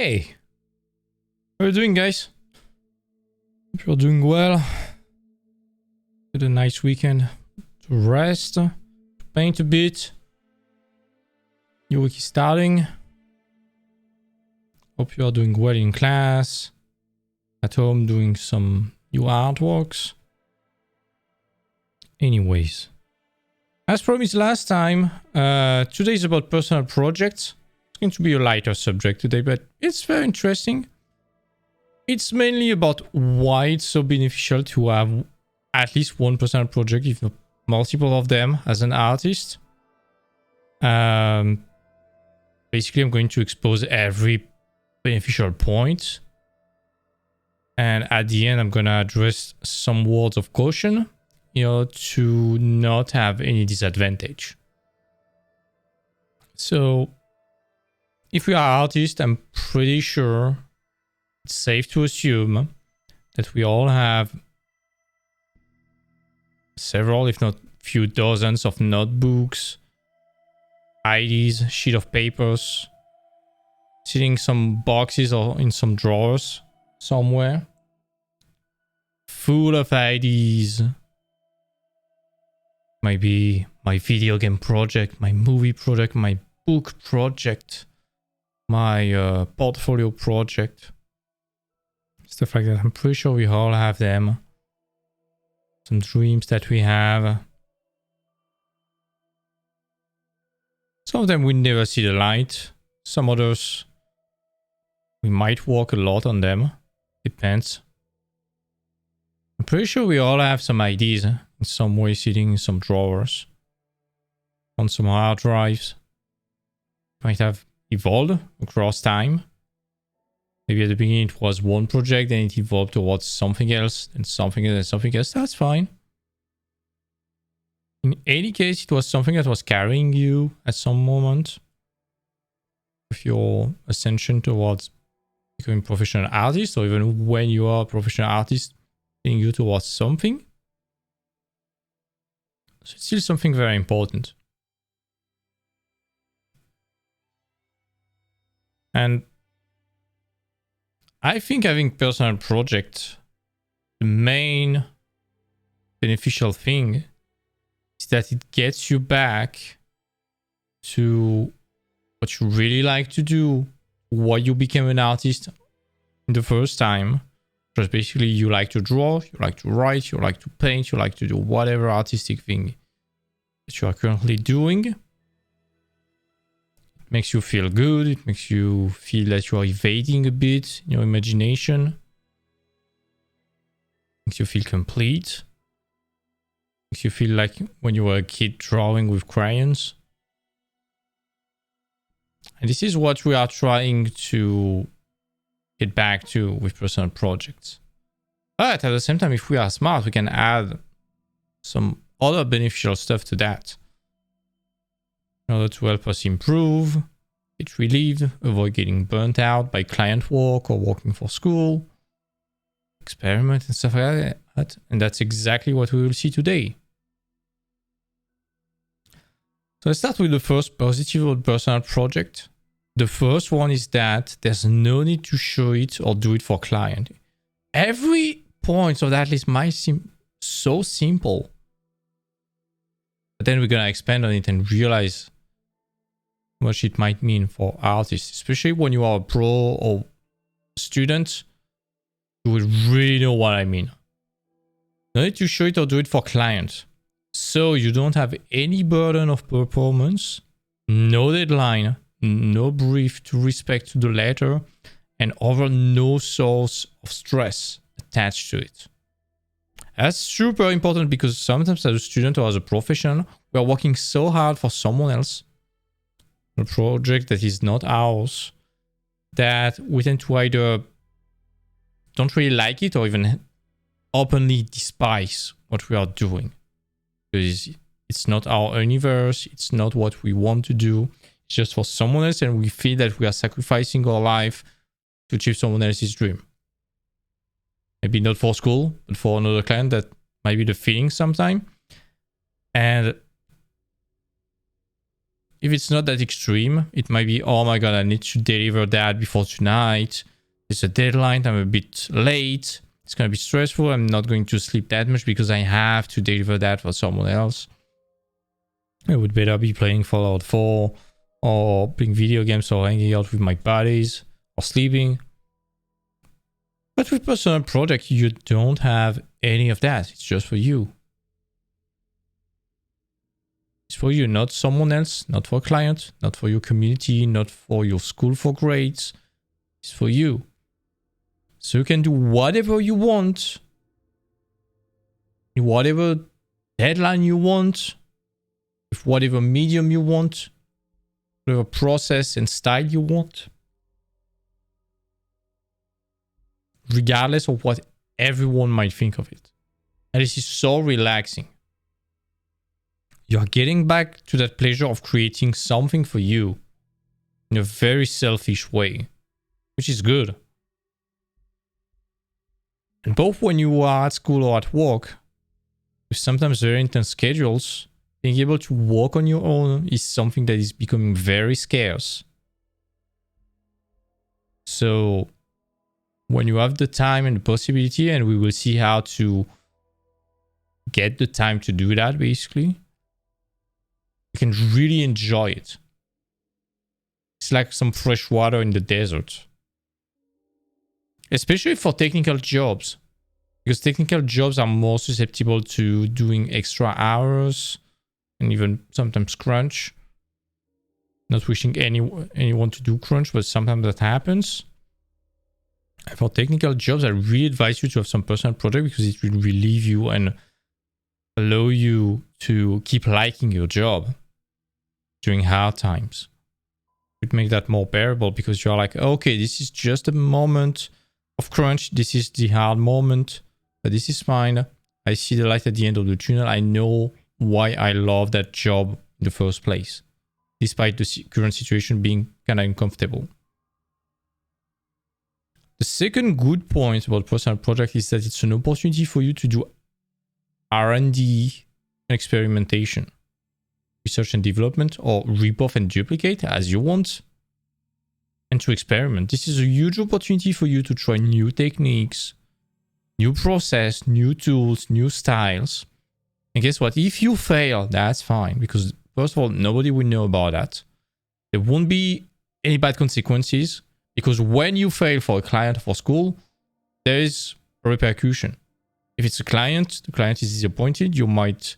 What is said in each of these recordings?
Hey! How are you doing, guys? Hope you're doing well. Had a nice weekend to rest, to paint a bit. New week is starting. Hope you are doing well in class. At home doing some new artworks. Anyways. As promised last time, today is about personal projects. It's going to be a lighter subject today, but it's very interesting. It's mainly about why it's so beneficial to have at least one personal project, if not multiple of them, as an artist. Basically, I'm going to expose every beneficial point. And at the end, I'm going to address some words of caution, to not have any disadvantage. So, if we are artists, I'm pretty sure it's safe to assume that we all have several, if not few dozens of notebooks, IDs, sheet of papers, sitting some boxes or in some drawers somewhere, full of IDs. Maybe my video game project, my movie project, my book project, my portfolio project. Stuff like that. I'm pretty sure we all have them. Some dreams that we have. Some of them we never see the light. Some others we might work a lot on them. Depends. I'm pretty sure we all have some ideas in some way sitting in some drawers. On some hard drives. Might have evolved across time. Maybe at the beginning it was one project, then it evolved towards something else, and something else, and something else. That's fine. In any case, it was something that was carrying you at some moment. With your ascension towards becoming a professional artist, or even when you are a professional artist, taking you towards something. So it's still something very important. And I think having personal projects, the main beneficial thing is that it gets you back to what you really like to do, why you became an artist in the first time. Because basically you like to draw, you like to write, you like to paint, you like to do whatever artistic thing that you are currently doing. It makes you feel good, it makes you feel that you are evading a bit in your imagination. Makes you feel complete. Makes you feel like when you were a kid drawing with crayons. And this is what we are trying to get back to with personal projects. But at the same time, if we are smart, we can add some other beneficial stuff to that. In order to help us improve, get relieved, avoid getting burnt out by client work or working for school, experiment and stuff like that. And that's exactly what we will see today. So let's start with the first positive or personal project. The first one is that there's no need to show it or do it for client. Every point of that list might seem so simple. But then we're going to expand on it and realize how much it might mean for artists. Especially when you are a pro or student, you will really know what I mean. No need to show it or do it for client. So you don't have any burden of performance, no deadline, no brief to respect to the letter, and over no source of stress attached to it. That's super important because sometimes as a student or as a professional, we are working so hard for someone else, a project that is not ours, that we tend to either don't really like it or even openly despise what we are doing. Because it's not our universe, it's not what we want to do, it's just for someone else, and we feel that we are sacrificing our life to achieve someone else's dream. Maybe not for school, but for another client, that might be the feeling sometime. And if it's not that extreme, it might be, oh my god, I need to deliver that before tonight. It's a deadline, I'm a bit late. It's going to be stressful. I'm not going to sleep that much because I have to deliver that for someone else. I would better be playing Fallout 4 or playing video games or hanging out with my buddies or sleeping. But with personal project, you don't have any of that. It's just for you. It's for you, not someone else, not for a client, not for your community, not for your school for grades. It's for you. So you can do whatever you want, in whatever deadline you want, with whatever medium you want, whatever process and style you want, regardless of what everyone might think of it. And this is so relaxing. You are getting back to that pleasure of creating something for you in a very selfish way, which is good. And both when you are at school or at work, with sometimes very intense schedules, being able to work on your own is something that is becoming very scarce. So when you have the time and the possibility, and we will see how to get the time to do that, basically, you can really enjoy it. It's like some fresh water in the desert. Especially for technical jobs. Because technical jobs are more susceptible to doing extra hours and even sometimes crunch. Not wishing anyone to do crunch, but sometimes that happens. And for technical jobs, I really advise you to have some personal project because it will relieve you and allow you to keep liking your job during hard times. It makes that more bearable because you're like, okay, this is just a moment of crunch. This is the hard moment, but this is fine. I see the light at the end of the tunnel. I know why I love that job in the first place, despite the current situation being kind of uncomfortable. The second good point about personal project is that it's an opportunity for you to do R&D and experimentation, research and development, or rip off and duplicate as you want, and to experiment. This is a huge opportunity for you to try new techniques, new process, new tools, new styles. And guess what? If you fail, that's fine, because first of all, nobody will know about that. There won't be any bad consequences, because when you fail for a client or for school, there is a repercussion. If it's a client, the client is disappointed. You might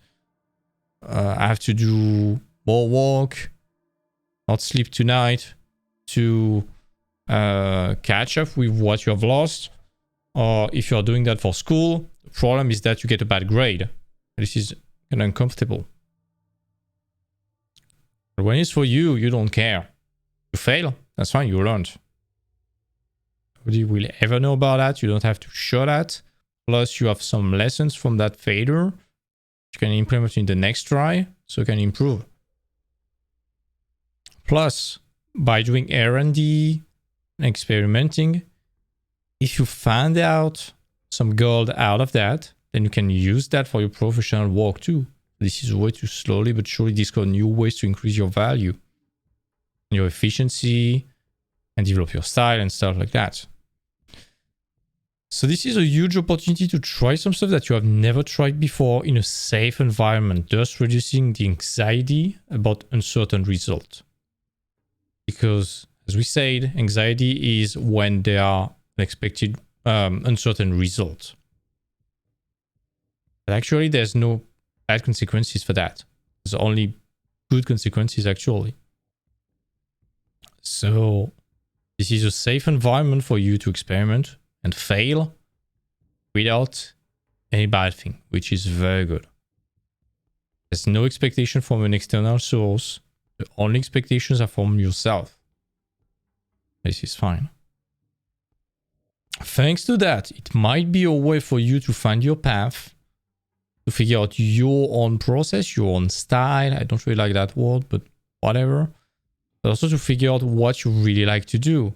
have to do more work, not sleep tonight to catch up with what you have lost. Or if you're doing that for school, the problem is that you get a bad grade. This is kind of uncomfortable. But when it's for you, you don't care. You fail, that's fine, you learned. Nobody will ever know about that. You don't have to show that. Plus, you have some lessons from that failure you can implement in the next try, so you can improve. Plus, by doing R&D and experimenting, if you find out some gold out of that, then you can use that for your professional work too. This is a way to slowly but surely discover new ways to increase your value, your efficiency, and develop your style and stuff like that. So this is a huge opportunity to try some stuff that you have never tried before in a safe environment, thus reducing the anxiety about uncertain result. Because, as we said, anxiety is when there are unexpected, uncertain results. But actually, there's no bad consequences for that. There's only good consequences, actually. So, this is a safe environment for you to experiment and fail without any bad thing, which is very good. There's no expectation from an external source. The only expectations are from yourself. This is fine. Thanks to that, it might be a way for you to find your path, to figure out your own process, your own style. I don't really like that word, but whatever. But also to figure out what you really like to do.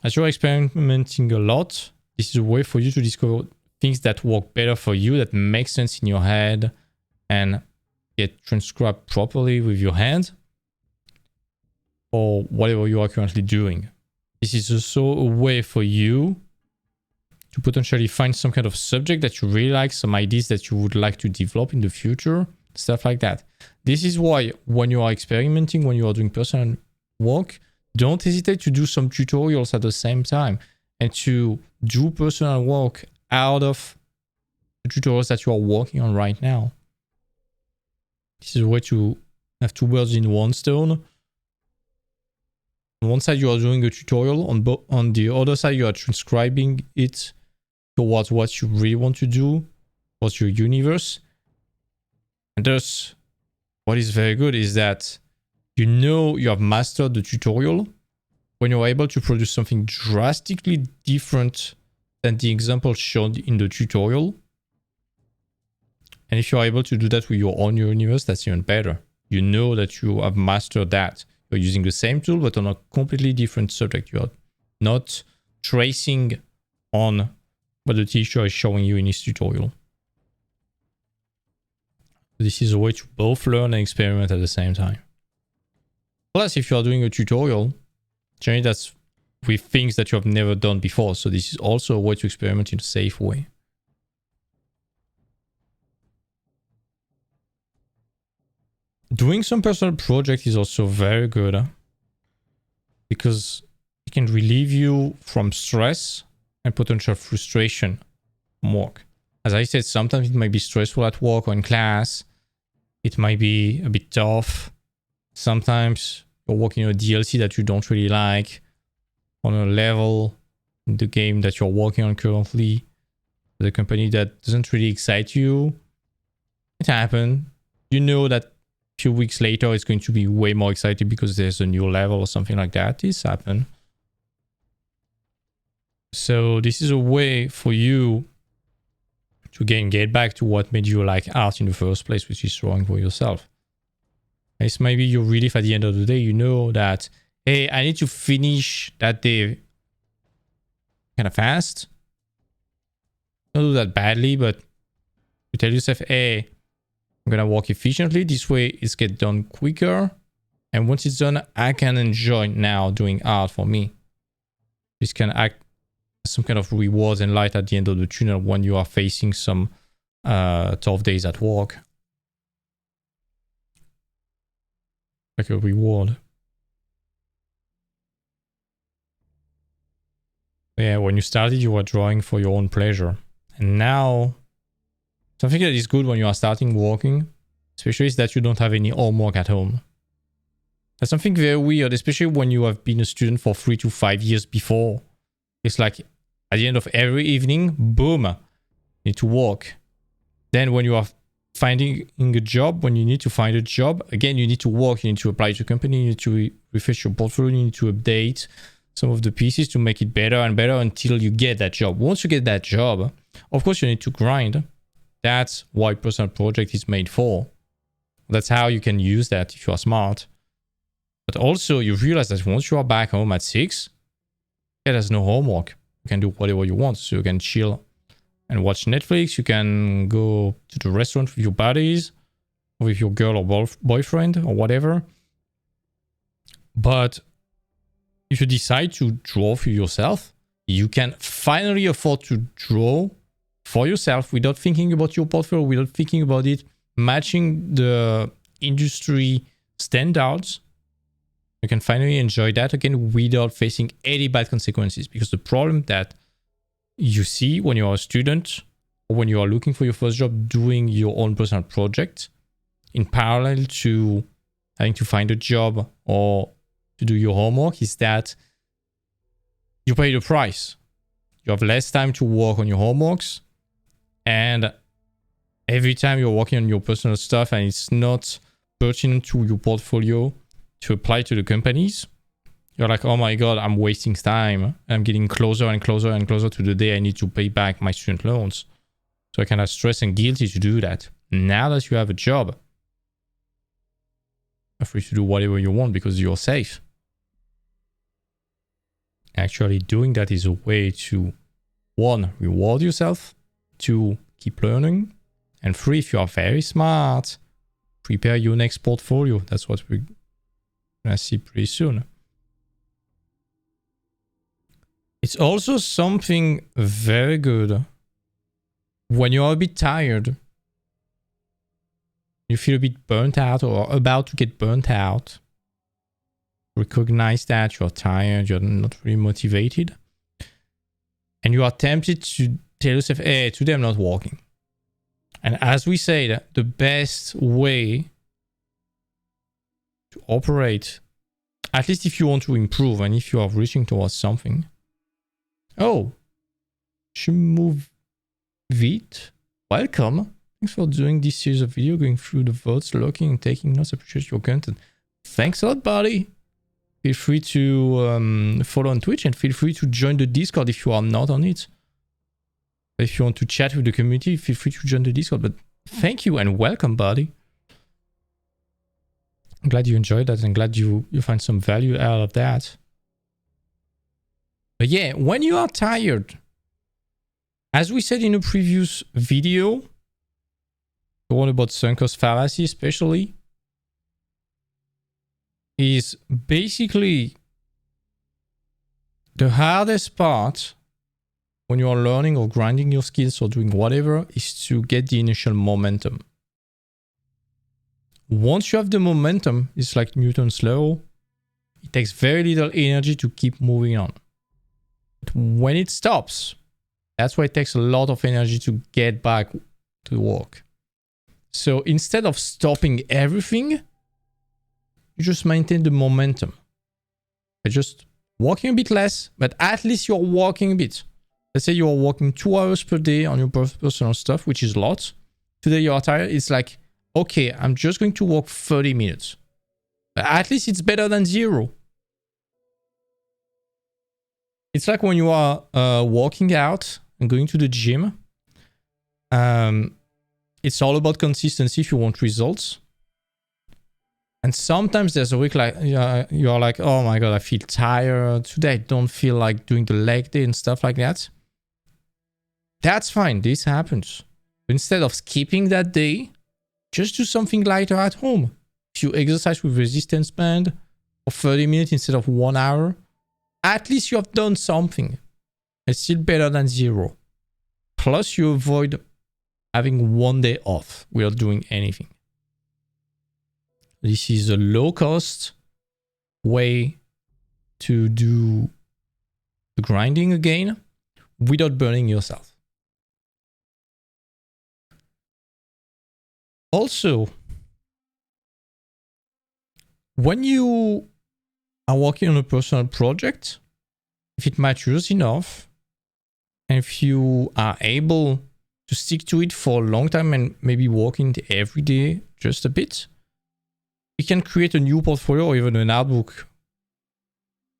As you're experimenting a lot, this is a way for you to discover things that work better for you, that make sense in your head, and get transcribed properly with your hand, or whatever you are currently doing. This is also a way for you to potentially find some kind of subject that you really like, some ideas that you would like to develop in the future, stuff like that. This is why when you are experimenting, when you are doing personal work, don't hesitate to do some tutorials at the same time and to do personal work out of the tutorials that you are working on right now. This is a way to have two birds in one stone. On one side, you are doing a tutorial. On the other side, you are transcribing it towards what you really want to do, what's your universe. And thus, what is very good is that you know you have mastered the tutorial when you're able to produce something drastically different than the example shown in the tutorial. And if you're able to do that with your own universe, that's even better. You know that you have mastered that. You're using the same tool, but on a completely different subject. You're not tracing on what the teacher is showing you in his tutorial. This is a way to both learn and experiment at the same time. Plus, if you are doing a tutorial, generally that's with things that you have never done before. So this is also a way to experiment in a safe way. Doing some personal project is also very good because it can relieve you from stress and potential frustration from work. As I said, sometimes it might be stressful at work or in class. It might be a bit tough. Sometimes you're working on a DLC that you don't really like, on a level in the game that you're working on currently, the company that doesn't really excite you. It happened. You know that few weeks later it's going to be way more exciting because there's a new level or something like that. This happened. So this is a way for you to get back to what made you like art in the first place, which is drawing for yourself. It's maybe your relief at the end of the day. You know that, hey, I need to finish that day kind of fast. Don't do that badly, but you tell yourself, hey, I'm gonna work efficiently. This way it's get done quicker. And once it's done, I can enjoy now doing art for me. This can act as some kind of rewards and light at the end of the tunnel when you are facing some tough days at work. Like a reward. Yeah, when you started, you were drawing for your own pleasure. And now, something that is good when you are starting working, especially is that you don't have any homework at home. That's something very weird, especially when you have been a student for 3 to 5 years before. It's like at the end of every evening, boom, you need to work. Then when you are finding a job, when you need to find a job, again, you need to work, you need to apply to a company, you need to refresh your portfolio, you need to update some of the pieces to make it better and better until you get that job. Once you get that job, of course, you need to grind. That's why personal project is made for. That's how you can use that if you are smart. But also you realize that once you are back home at 6, there's no homework. You can do whatever you want. So you can chill and watch Netflix. You can go to the restaurant with your buddies, or with your girl or boyfriend or whatever. But if you decide to draw for yourself, you can finally afford to draw for yourself without thinking about your portfolio, without thinking about it matching the industry standards. You can finally enjoy that again without facing any bad consequences. Because the problem that you see when you are a student or when you are looking for your first job doing your own personal project in parallel to having to find a job or to do your homework is that you pay the price. You have less time to work on your homeworks, and every time you're working on your personal stuff and it's not pertinent to your portfolio to apply to the companies, you're like, oh my god, I'm wasting time. I'm getting closer and closer and closer to the day I need to pay back my student loans. So I kind of stress and guilty to do that. Now that you have a job, you're free to do whatever you want because you're safe. Actually doing that is a way to, 1, reward yourself, 2, keep learning, and 3, if you are very smart, prepare your next portfolio. That's what we're gonna see pretty soon. It's also something very good when you're a bit tired, you feel a bit burnt out or about to get burnt out. Recognize that you're tired, you're not really motivated, and you are tempted to tell yourself, hey, today I'm not walking. And as we said, the best way to operate, at least if you want to improve and if you are reaching towards something, move Vite, welcome. Thanks for doing this series of video, going through the votes, looking and taking notes. Appreciate your content. Thanks a lot, buddy. Feel free to follow on Twitch and feel free to join the Discord if you are not on it. If you want to chat with the community, feel free to join the Discord. But thank you and welcome, buddy. I'm glad you enjoyed that and glad you find some value out of that. But yeah, when you are tired, as we said in a previous video, the one about sunk cost fallacy especially, is basically the hardest part when you are learning or grinding your skills or doing whatever is to get the initial momentum. Once you have the momentum, it's like Newton's law. It takes very little energy to keep moving on. But when it stops, that's why it takes a lot of energy to get back to work. So instead of stopping everything, you just maintain the momentum. By just walking a bit less, but at least you're walking a bit. Let's say you're walking 2 hours per day on your personal stuff, which is a lot. Today you are tired. It's like, okay, I'm just going to walk 30 minutes. But at least it's better than 0. It's like when you are walking out and going to the gym. It's all about consistency if you want results. And sometimes there's a week like you're like, oh my god, I feel tired. Today I don't feel like doing the leg day and stuff like that. That's fine. This happens. But instead of skipping that day, just do something lighter at home. If you exercise with resistance band for 30 minutes instead of 1 hour, at least you have done something. It's still better than 0. Plus you avoid having 1 day off without doing anything. This is a low cost way to do the grinding again without burning yourself. Also, when you are working on a personal project, if it matures enough, and if you are able to stick to it for a long time and maybe working every day just a bit, you can create a new portfolio or even an artbook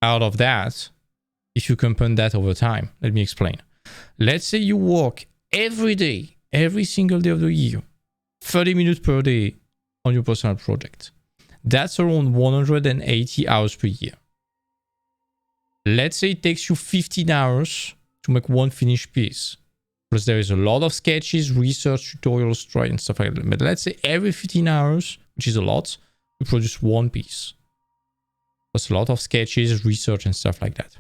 out of that if you compound that over time. Let me explain. Let's say you work every day, every single day of the year, 30 minutes per day on your personal project. That's around 180 hours per year. Let's say it takes you 15 hours to make one finished piece. Plus there is a lot of sketches, research, tutorials, try and stuff like that. But let's say every 15 hours, which is a lot, you produce one piece. Plus a lot of sketches, research and stuff like that.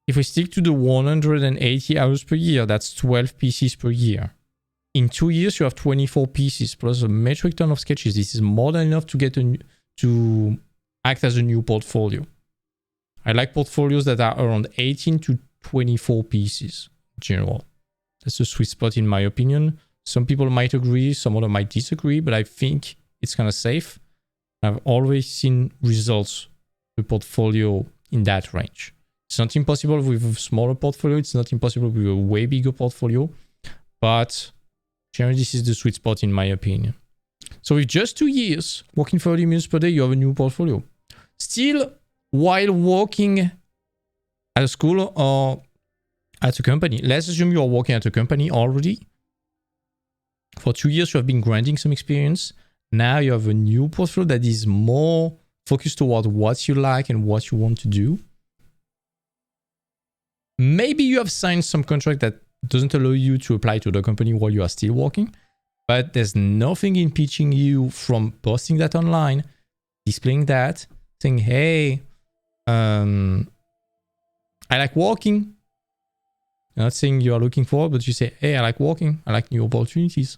If we stick to the 180 hours per year, that's 12 pieces per year. In 2 years, you have 24 pieces plus a metric ton of sketches. This is more than enough to get to act as a new portfolio. I like portfolios that are around 18 to 24 pieces in general. That's a sweet spot in my opinion. Some people might agree, some others might disagree, but I think it's kind of safe. I've always seen results with portfolio in that range. It's not impossible with a smaller portfolio. It's not impossible with a way bigger portfolio, but generally this is the sweet spot in my opinion. So with just 2 years, working 30 minutes per day, you have a new portfolio. Still, while working at a school or at a company, let's assume you are working at a company already. For 2 years, you have been grinding some experience. Now you have a new portfolio that is more focused toward what you like and what you want to do. Maybe you have signed some contract that doesn't allow you to apply to the company while you are still working. But there's nothing impeaching you from posting that online, displaying that, saying, hey, I like walking. I'm not saying you are looking for, but you say, hey, I like walking. I like new opportunities.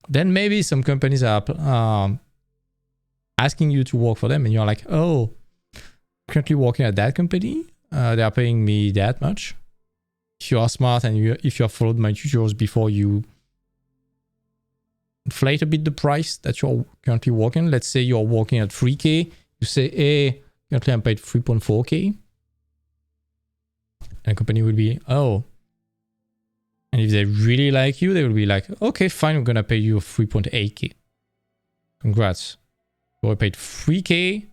Then maybe some companies are asking you to work for them and you're like, oh, currently working at that company. They are paying me that much. If you are smart and if you have followed my tutorials before, you inflate a bit the price that you're currently working. Let's say you're working at 3K. You say, hey, currently I'm paid 3.4K. And the company will be, oh. And if they really like you, they will be like, okay, fine, I'm going to pay you 3.8K. Congrats. You were paid 3K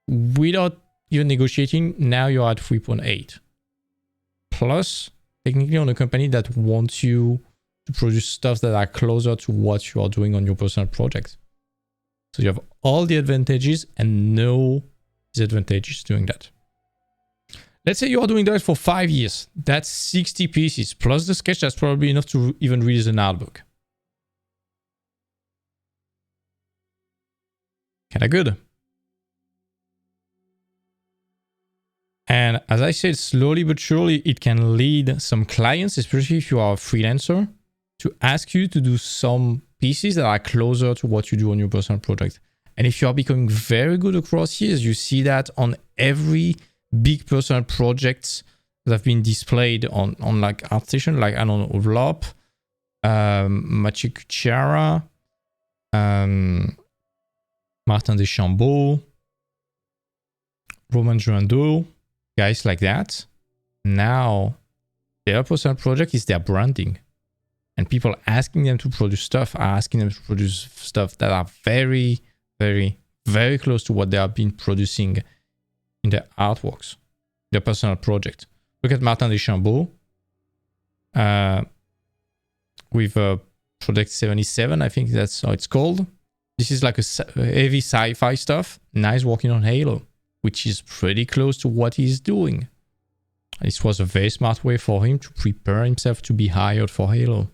without even negotiating. Now you're at 3.8. Plus, technically on a company that wants you to produce stuff that are closer to what you are doing on your personal project. So you have all the advantages and no disadvantages doing that. Let's say you are doing that for 5 years. That's 60 pieces plus the sketch. That's probably enough to even release an art book. Kind of good. And as I said, slowly but surely, it can lead some clients, especially if you are a freelancer, to ask you to do some pieces that are closer to what you do on your personal project. And if you are becoming very good across years, you see that on every big personal projects that have been displayed on like ArtStation, like, I don't know, Ovlop, Maciej Kuchera, Martin Deschambault, Roman Joando, guys like that. Now, their personal project is their branding. And people asking them to produce stuff are asking them to produce stuff that are very, very, very close to what they have been producing in their artworks, their personal project. Look at Martin Deschambault with Project 77, I think that's how it's called. This is like a heavy sci-fi stuff. Now he's working on Halo, which is pretty close to what he's doing. This was a very smart way for him to prepare himself to be hired for Halo.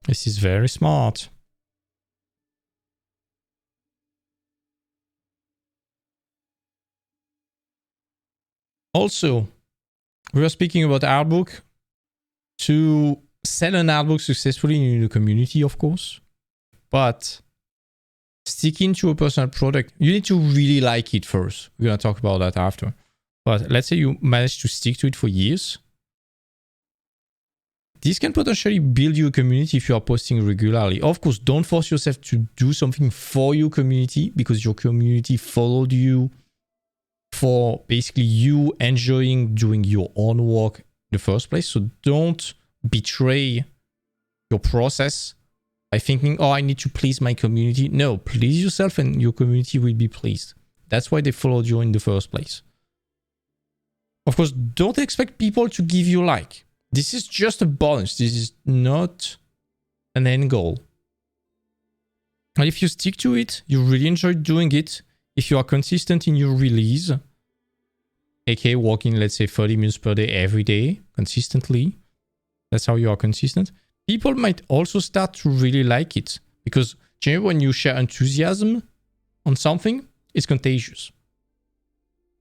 This is very smart. Also, we were speaking about artbook. To sell an artbook successfully, you need a community, of course. But sticking to a personal product, you need to really like it first. We're going to talk about that after. But let's say you manage to stick to it for years. This can potentially build you a community if you are posting regularly. Of course, don't force yourself to do something for your community because your community followed you for basically you enjoying doing your own work in the first place. So don't betray your process by thinking, oh, I need to please my community. No, please yourself and your community will be pleased. That's why they followed you in the first place. Of course, don't expect people to give you like. This is just a bonus. This is not an end goal. And if you stick to it, you really enjoy doing it. If you are consistent in your release, aka working, let's say 30 minutes per day every day, consistently, that's how you are consistent, people might also start to really like it. Because generally when you share enthusiasm on something, it's contagious.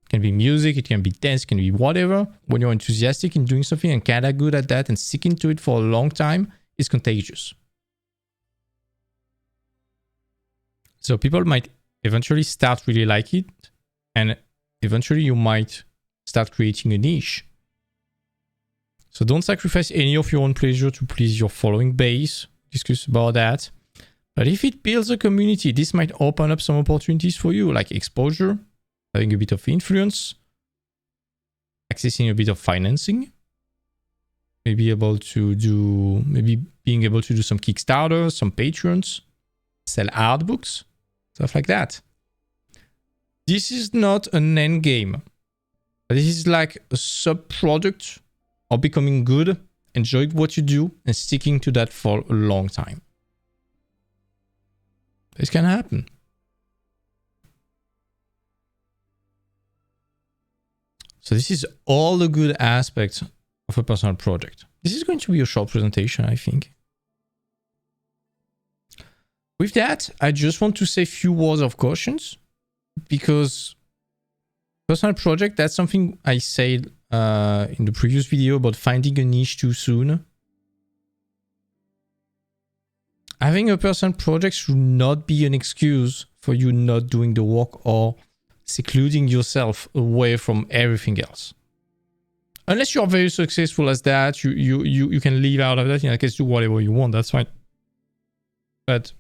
It can be music, it can be dance, it can be whatever. When you're enthusiastic in doing something and kind of good at that and sticking to it for a long time, it's contagious. So people might eventually start really like it, and eventually you might start creating a niche. So don't sacrifice any of your own pleasure to please your following base. Discuss about that. But if it builds a community, this might open up some opportunities for you, like exposure, having a bit of influence, accessing a bit of financing, maybe being able to do some Kickstarters, some Patreons, sell art books, stuff like that. This is not an end game. This is like a sub-product of becoming good, enjoying what you do, and sticking to that for a long time. This can happen. So this is all the good aspects of a personal project. This is going to be a short presentation, I think. With that, I just want to say a few words of cautions, because personal project, that's something I said in the previous video about finding a niche too soon. Having a personal project should not be an excuse for you not doing the work or secluding yourself away from everything else. Unless you are very successful as that, you can leave out of that. In that case, do whatever you want, that's fine. But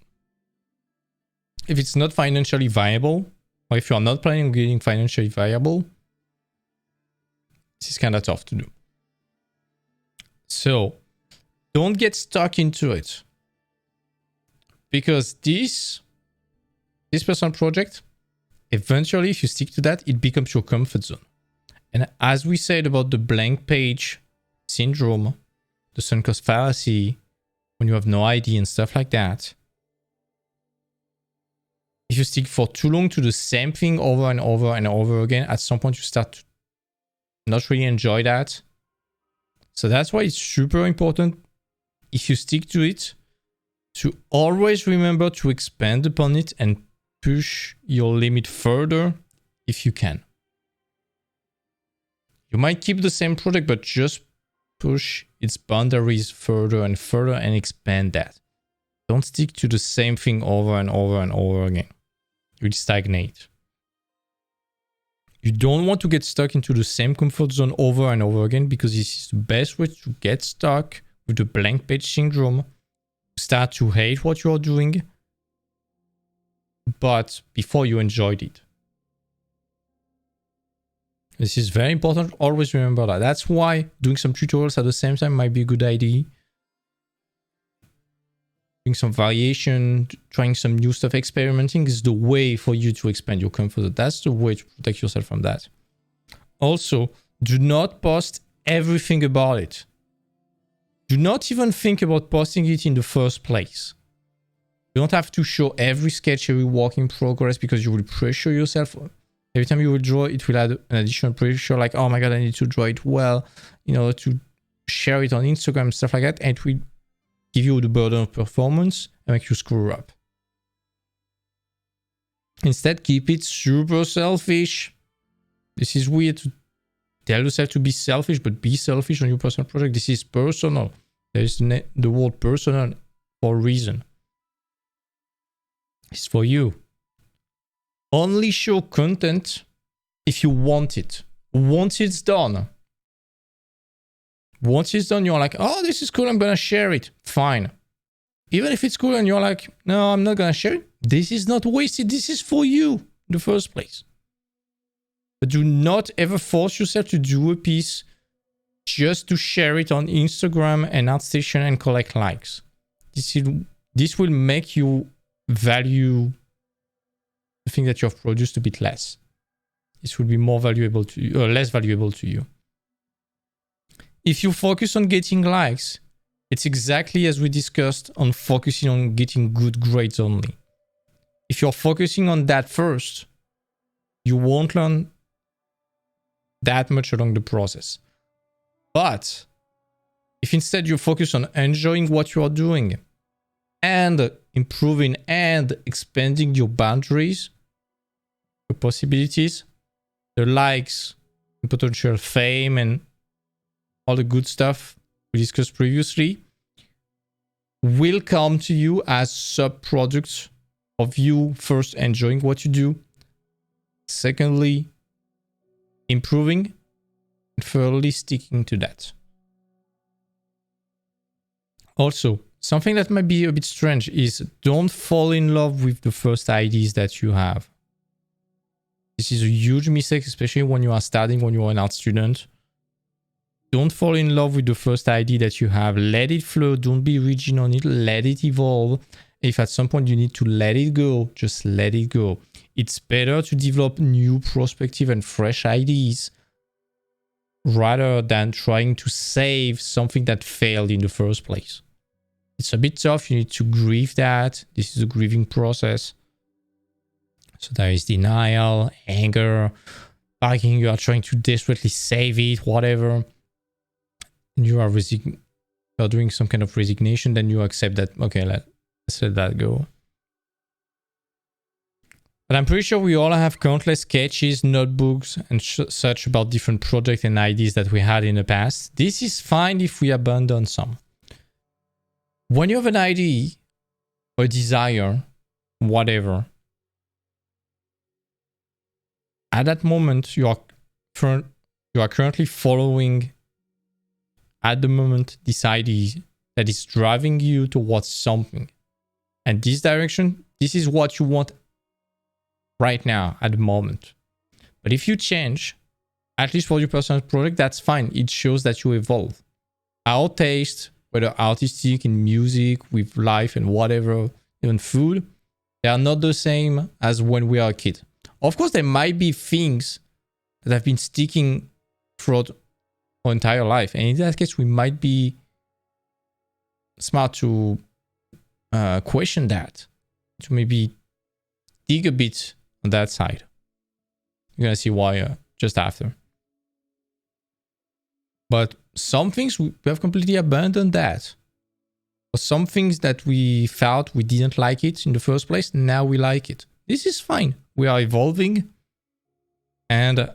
if it's not financially viable, or if you're not planning on getting financially viable, this is kind of tough to do. So don't get stuck into it. Because this personal project, eventually, if you stick to that, it becomes your comfort zone. And as we said about the blank page syndrome, the sunk cost fallacy, when you have no idea and stuff like that, if you stick for too long to the same thing over and over and over again, at some point you start to not really enjoy that. So that's why it's super important, if you stick to it, to always remember to expand upon it and push your limit further if you can. You might keep the same product, but just push its boundaries further and further and expand that. Don't stick to the same thing over and over and over again. You'll stagnate. You don't want to get stuck into the same comfort zone over and over again, because this is the best way to get stuck with the blank page syndrome. Start to hate what you're doing, but before you enjoyed it. This is very important. Always remember that. That's why doing some tutorials at the same time might be a good idea. Doing some variation, trying some new stuff, experimenting is the way for you to expand your comfort zone. That's the way to protect yourself from that. Also, do not post everything about it. Do not even think about posting it in the first place. You don't have to show every sketch, every work in progress, because you will pressure yourself. Every time you will draw, it will add an additional pressure, like, oh my God, I need to draw it well, to share it on Instagram, stuff like that. And it will give you the burden of performance and make you screw up. Instead, keep it super selfish. This is weird to tell yourself to be selfish, but be selfish on your personal project. This is personal. There is the word personal for a reason. It's for you. Only show content if you want it. Once it's done, you're like, oh, this is cool, I'm gonna share it. Fine. Even if it's cool and you're like, no, I'm not gonna share it. This is not wasted. This is for you in the first place. But do not ever force yourself to do a piece just to share it on Instagram and ArtStation and collect likes. This will make you value the thing that you have produced a bit less. This will be more valuable to you, or less valuable to you. If you focus on getting likes, it's exactly as we discussed on focusing on getting good grades only. If you're focusing on that first, you won't learn that much along the process. But if instead you focus on enjoying what you are doing and improving and expanding your boundaries, your possibilities, the likes, the potential fame, and all the good stuff we discussed previously will come to you as sub-products of you first enjoying what you do, secondly, improving, and thirdly, sticking to that. Also, something that might be a bit strange is don't fall in love with the first ideas that you have. This is a huge mistake, especially when you are starting, when you are an art student. Don't fall in love with the first idea that you have. Let it flow. Don't be rigid on it. Let it evolve. If at some point you need to let it go, just let it go. It's better to develop new perspective and fresh ideas rather than trying to save something that failed in the first place. It's a bit tough. You need to grieve that. This is a grieving process. So there is denial, anger, bargaining. You are trying to desperately save it, whatever. you are doing some kind of resignation, then you accept that, okay, let's let that go. But I'm pretty sure we all have countless sketches, notebooks, and such about different projects and ideas that we had in the past. This is fine if we abandon some. When you have an idea, a desire, whatever, at that moment, you are currently following, at the moment, this idea that is driving you towards something. And this direction, this is what you want right now, at the moment. But if you change, at least for your personal project, that's fine. It shows that you evolve. Our taste, whether artistic, in music, with life and whatever, even food, they are not the same as when we are a kid. Of course, there might be things that have been sticking throughout our entire life. And in that case, we might be smart to question that, to maybe dig a bit on that side. You're going to see why just after. But some things, we have completely abandoned that. Or some things that we felt we didn't like it in the first place, now we like it. This is fine. We are evolving. And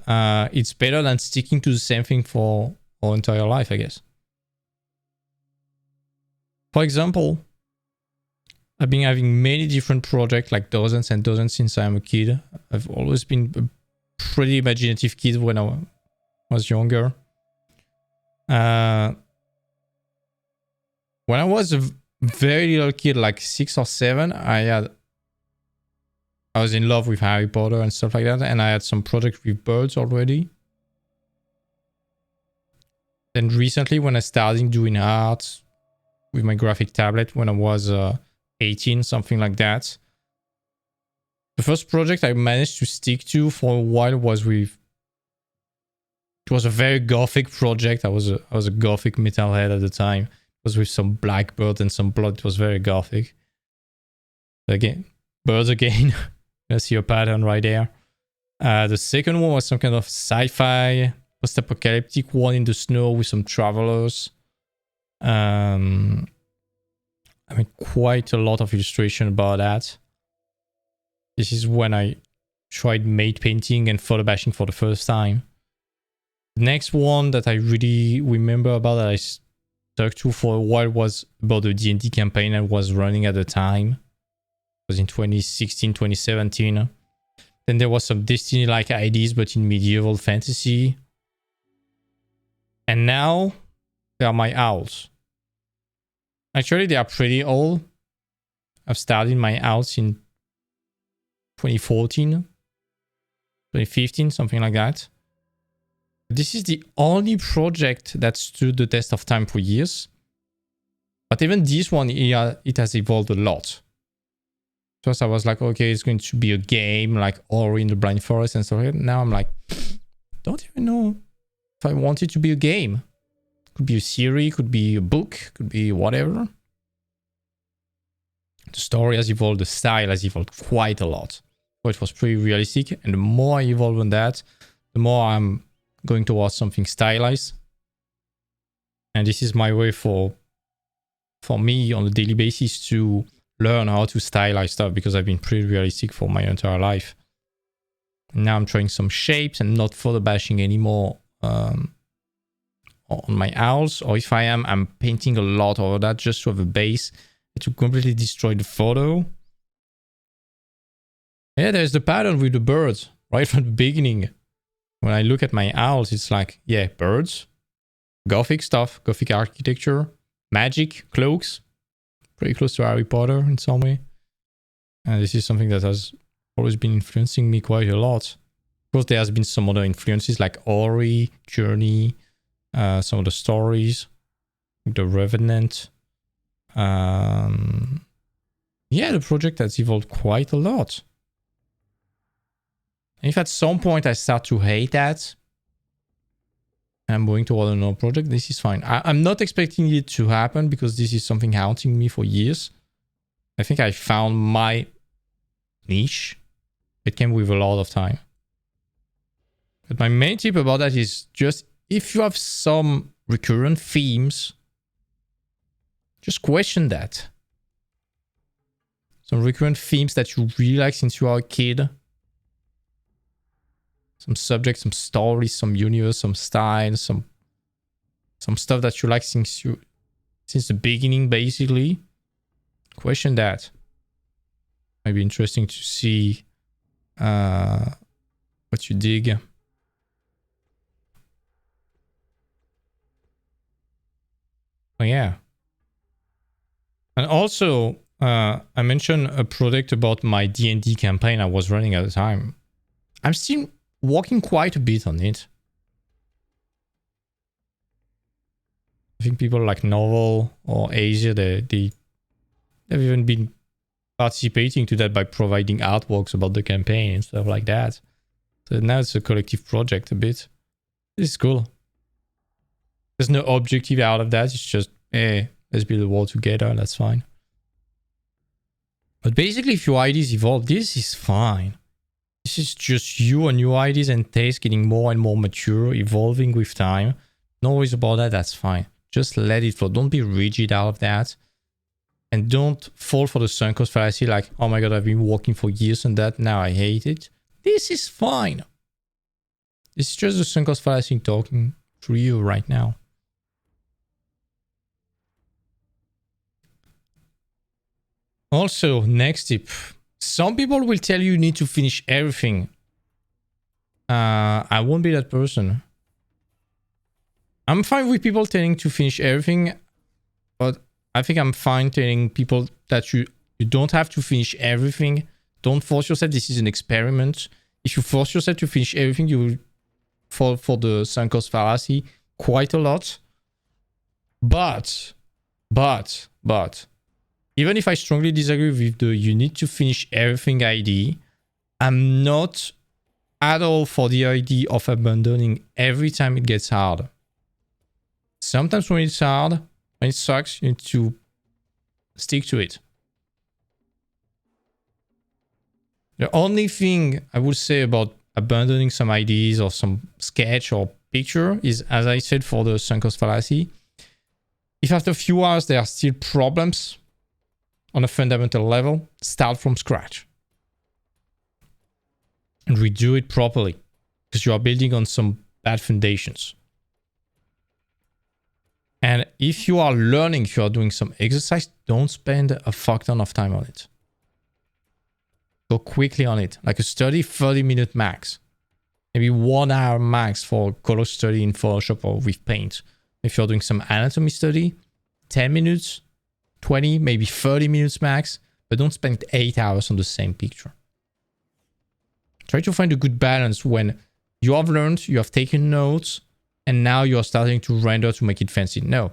it's better than sticking to the same thing for our entire life, I guess. For example, I've been having many different projects, like dozens and dozens since I'm a kid. I've always been a pretty imaginative kid when I was younger. When I was a very little kid, like 6 or 7, I was in love with Harry Potter and stuff like that, and I had some projects with birds already. Then recently, when I started doing art with my graphic tablet when I was 18, something like that, the first project I managed to stick to for a while was with... It was a very gothic project. I was a gothic metalhead at the time. It was with some blackbird and some blood. It was very gothic. Again, birds again. I see a pattern right there. The second one was some kind of sci-fi, post-apocalyptic one in the snow with some travelers. I mean, quite a lot of illustration about that. This is when I tried matte painting and photo bashing for the first time. The next one that I really remember about that I stuck to for a while was about the D&D campaign I was running at the time. It was in 2016, 2017. Then there was some Destiny-like ideas, but in medieval fantasy. And now, they are my owls. Actually, they are pretty old. I've started my owls in 2014, 2015, something like that. This is the only project that stood the test of time for years. But even this one, it has evolved a lot. First, I was like, okay, it's going to be a game like Ori in the Blind Forest and stuff like that. Now I'm like, don't even know if I want it to be a game. Could be a series, could be a book, could be whatever. The story has evolved, the style has evolved quite a lot. So it was pretty realistic. And the more I evolve on that, the more I'm going towards something stylized. And this is my way for me on a daily basis to learn how to stylize stuff, because I've been pretty realistic for my entire life. Now I'm trying some shapes and not photo bashing anymore on my owls. Or if I am, I'm painting a lot over that just to have a base to completely destroy the photo. Yeah, there's the pattern with the birds right from the beginning. When I look at my owls, it's like, yeah, birds, gothic stuff, gothic architecture, magic, cloaks, pretty close to Harry Potter in some way. And this is something that has always been influencing me quite a lot. Of course, there has been some other influences like Ori, Journey, some of the stories, The Revenant. Yeah, the project has evolved quite a lot. And if at some point I start to hate that, and I'm going toward another project, this is fine. I'm not expecting it to happen because this is something haunting me for years. I think I found my niche. It came with a lot of time. But my main tip about that is just if you have some recurrent themes. Just question that. Some recurrent themes that you really like since you are a kid. Some subjects, some stories, some universe, some style, some stuff that you like since the beginning, basically. Question that. Might be interesting to see what you dig. Oh yeah. And also, I mentioned a project about my D&D campaign I was running at the time. I'm still working quite a bit on it. I think people like Novel or Asia, they've even been participating to that by providing artworks about the campaign and stuff like that. So now it's a collective project a bit. This is cool. There's no objective out of that. It's just, hey, let's build a world together. That's fine. But basically, if your ideas evolve, this is fine. This is just you and your ideas and tastes getting more and more mature, evolving with time. No worries about that. That's fine. Just let it flow. Don't be rigid out of that. And don't fall for the sunk cost fallacy like, oh my god, I've been working for years on that. Now I hate it. This is fine. This is just the sunk cost fallacy talking through you right now. Also, next tip. Some people will tell you need to finish everything. I won't be that person. I'm fine with people telling to finish everything, but I think I'm fine telling people that you don't have to finish everything. Don't force yourself. This is an experiment. If you force yourself to finish everything, you will fall for the sunk cost fallacy quite a lot. But, even if I strongly disagree with the you need to finish everything idea, I'm not at all for the idea of abandoning every time it gets hard. Sometimes when it's hard, when it sucks, you need to stick to it. The only thing I would say about abandoning some ideas or some sketch or picture is, as I said for the sunk cost fallacy, if after a few hours there are still problems on a fundamental level, start from scratch. And redo it properly, because you are building on some bad foundations. And if you are learning, if you are doing some exercise, don't spend a fuck ton of time on it. Go quickly on it. Like a study, 30-minute max. Maybe 1 hour max for color study in Photoshop or with Paint. If you're doing some anatomy study, 10 minutes, 20, maybe 30 minutes max, but don't spend 8 hours on the same picture. Try to find a good balance when you have learned, you have taken notes, and now you are starting to render to make it fancy. No.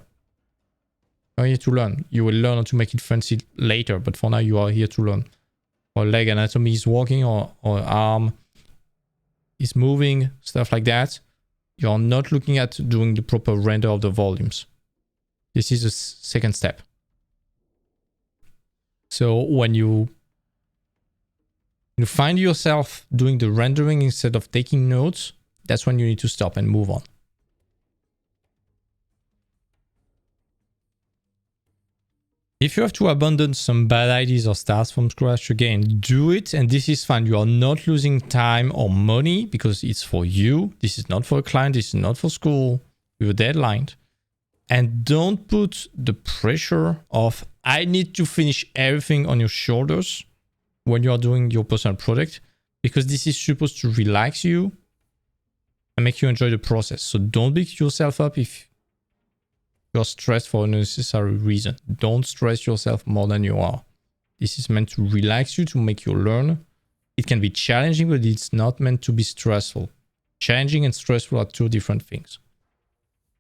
You're here to learn. You will learn how to make it fancy later, but for now you are here to learn. Or leg anatomy is working, or arm is moving, stuff like that. You are not looking at doing the proper render of the volumes. This is the second step. So when you find yourself doing the rendering instead of taking notes, that's when you need to stop and move on. If you have to abandon some bad ideas or start from scratch again, do it. And this is fine. You are not losing time or money because it's for you. This is not for a client. This is not for school. You have a deadline. And don't put the pressure of, I need to finish everything on your shoulders when you are doing your personal project, because this is supposed to relax you and make you enjoy the process. So don't beat yourself up if you're stressed for an unnecessary reason. Don't stress yourself more than you are. This is meant to relax you, to make you learn. It can be challenging, but it's not meant to be stressful. Challenging and stressful are two different things.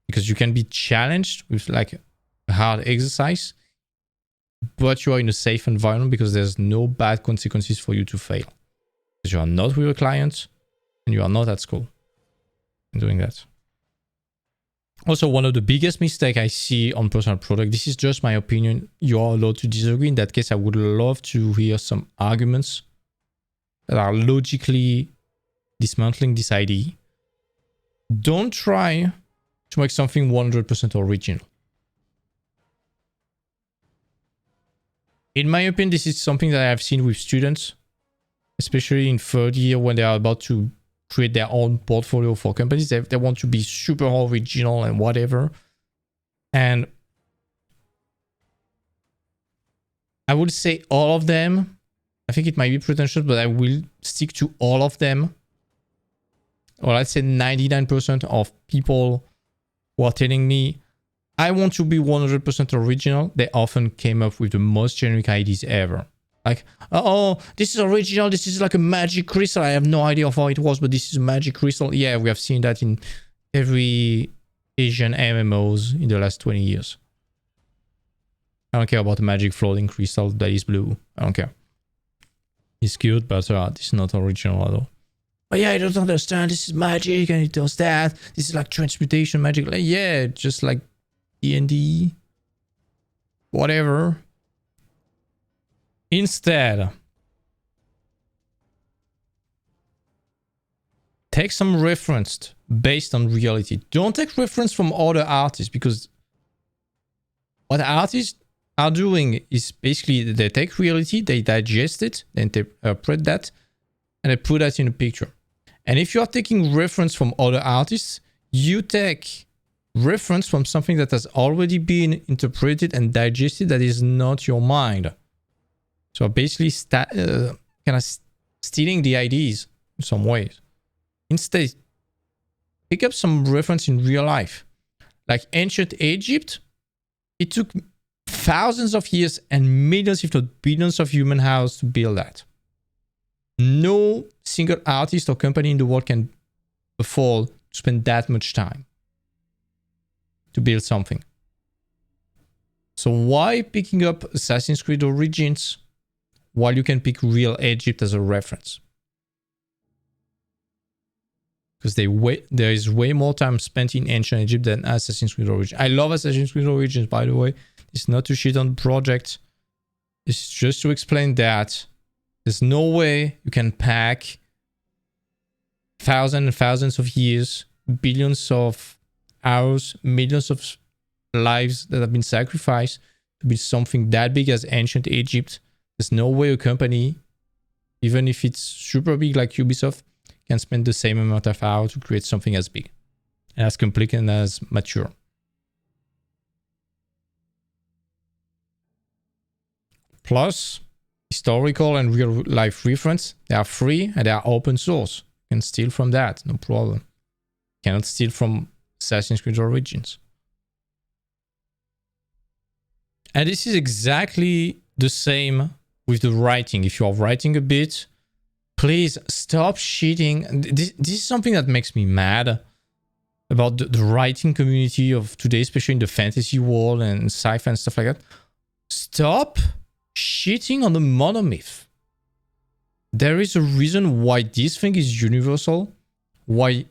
Because you can be challenged with like a hard exercise, but you are in a safe environment because there's no bad consequences for you to fail. Because you are not with a client and you are not at school doing that. Also, one of the biggest mistakes I see on personal product, this is just my opinion. You are allowed to disagree. In that case, I would love to hear some arguments that are logically dismantling this idea. Don't try to make something 100% original. In my opinion, this is something that I've seen with students, especially in third year when they are about to create their own portfolio for companies. They want to be super original and whatever. And I would say all of them. I think it might be pretentious, but I will stick to all of them. Or let's say 99% of people who are telling me, I want to be 100% original, they often came up with the most generic ideas ever. Like, oh, this is original, this is like a magic crystal. I have no idea of how it was, but this is a magic crystal. Yeah, we have seen that in every Asian MMOs in the last 20 years. I don't care about the magic floating crystal that is blue. I don't care. It's cute, but this is not original at all. But yeah, I don't understand. This is magic and it does that. This is like transmutation magic. Like, yeah, just like D&D. Whatever. Instead, take some reference based on reality. Don't take reference from other artists, because what artists are doing is basically they take reality, they digest it, then they interpret that, and they put that in a picture. And if you are taking reference from other artists, you take reference from something that has already been interpreted and digested that is not your mind. So basically kind of stealing the ideas in some ways. Instead, pick up some reference in real life. Like ancient Egypt, it took thousands of years and millions, if not billions, of human hours to build that. No single artist or company in the world can afford to spend that much time to build something. So why picking up Assassin's Creed Origins while you can pick real Egypt as a reference? Because there is way more time spent in ancient Egypt than Assassin's Creed Origins. I love Assassin's Creed Origins, by the way. It's not to shit on the project. It's just to explain that there's no way you can pack thousands and thousands of years, billions of hours, millions of lives that have been sacrificed to build something that big as ancient Egypt. There's no way a company, even if it's super big like Ubisoft, can spend the same amount of hours to create something as big and as complete and as mature. Plus, historical and real life reference, they are free and they are open source. You can steal from that, no problem. You cannot steal from Assassin's Creed Origins. And this is exactly the same with the writing. If you are writing a bit, please stop cheating. This is something that makes me mad about the writing community of today, especially in the fantasy world and sci-fi and stuff like that. Stop shitting on the monomyth. There is a reason why this thing is universal, why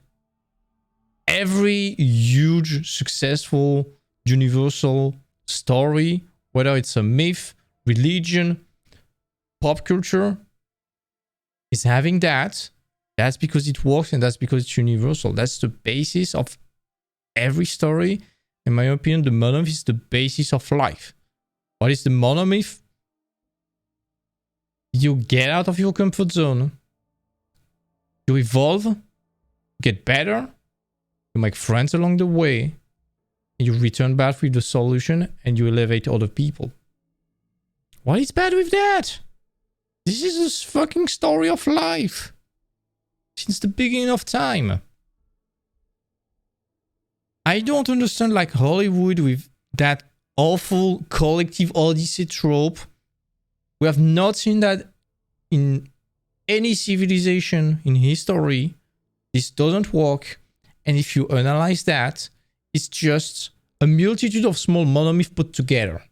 every huge, successful, universal story, whether it's a myth, religion, pop culture, is having that. That's because it works and that's because it's universal. That's the basis of every story. In my opinion, the monomyth is the basis of life. What is the monomyth? You get out of your comfort zone. You evolve. Get better. You make friends along the way. And you return back with the solution and you elevate other people. What is bad with that? This is a fucking story of life. Since the beginning of time. I don't understand like Hollywood with that awful collective Odyssey trope. We have not seen that in any civilization in history. This doesn't work. And if you analyze that, it's just a multitude of small monomyths put together.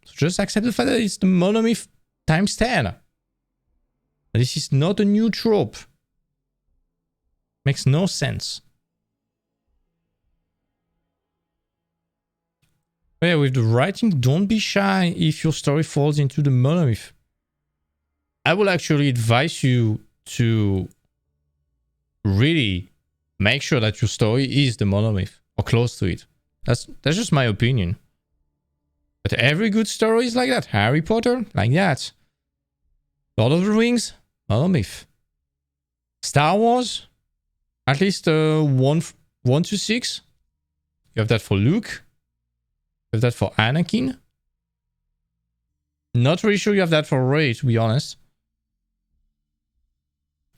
So just accept the fact that it's the monomyth times 10. This is not a new trope. Makes no sense. But yeah, with the writing, don't be shy if your story falls into the monomyth. I will actually advise you to really make sure that your story is the monolith or close to it. That's just my opinion. But every good story is like that. Harry Potter, like that. Lord of the Rings, monolith. Star Wars, at least 1 to 6. You have that for Luke. You have that for Anakin. Not really sure you have that for Rey, to be honest.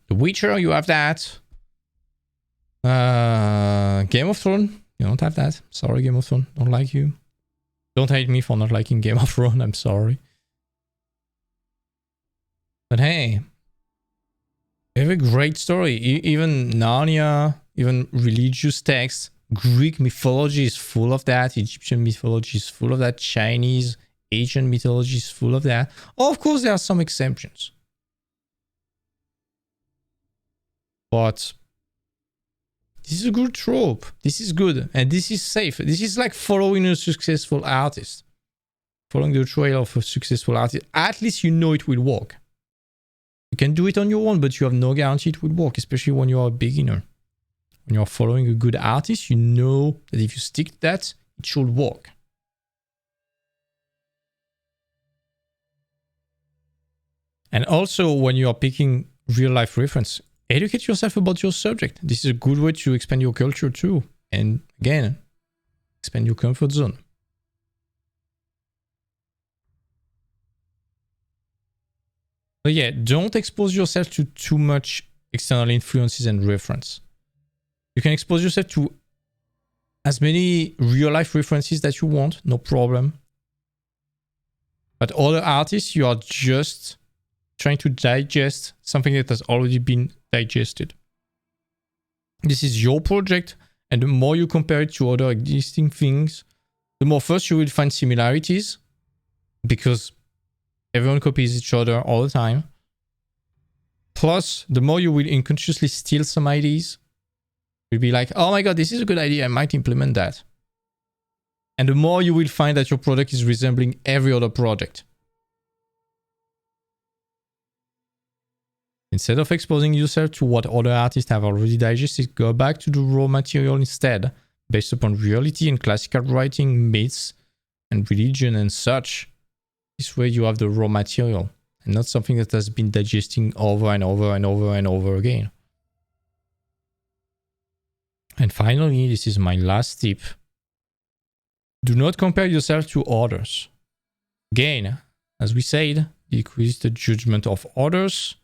The Witcher, you have that. Game of Thrones, you don't have that. Sorry, Game of Thrones, don't like you. Don't hate me for not liking Game of Thrones, I'm sorry. But hey, you have a great story. Even Narnia, even religious texts. Greek mythology is full of that. Egyptian mythology is full of that. Chinese, Asian mythology is full of that. Of course, there are some exceptions. But this is a good trope. This is good. And this is safe. This is like following a successful artist. Following the trail of a successful artist. At least you know it will work. You can do it on your own, but you have no guarantee it will work, especially when you're a beginner. When you're following a good artist, you know that if you stick to that, it should work. And also, when you are picking real-life reference, educate yourself about your subject. This is a good way to expand your culture too. And again, expand your comfort zone. But yeah, don't expose yourself to too much external influences and reference. You can expose yourself to as many real-life references that you want, no problem. But other artists, you are just trying to digest something that has already been digested. This is your project, and the more you compare it to other existing things, the more first you will find similarities, because everyone copies each other all the time. Plus, the more you will unconsciously steal some ideas, you'll be like, oh my god, this is a good idea, I might implement that. And the more you will find that your product is resembling every other project. Instead of exposing yourself to what other artists have already digested, go back to the raw material instead, based upon reality and classical writing, myths, and religion and such. This way you have the raw material, and not something that has been digesting over and over and over and over again. And finally, this is my last tip. Do not compare yourself to others. Again, as we said, decrease the judgment of others,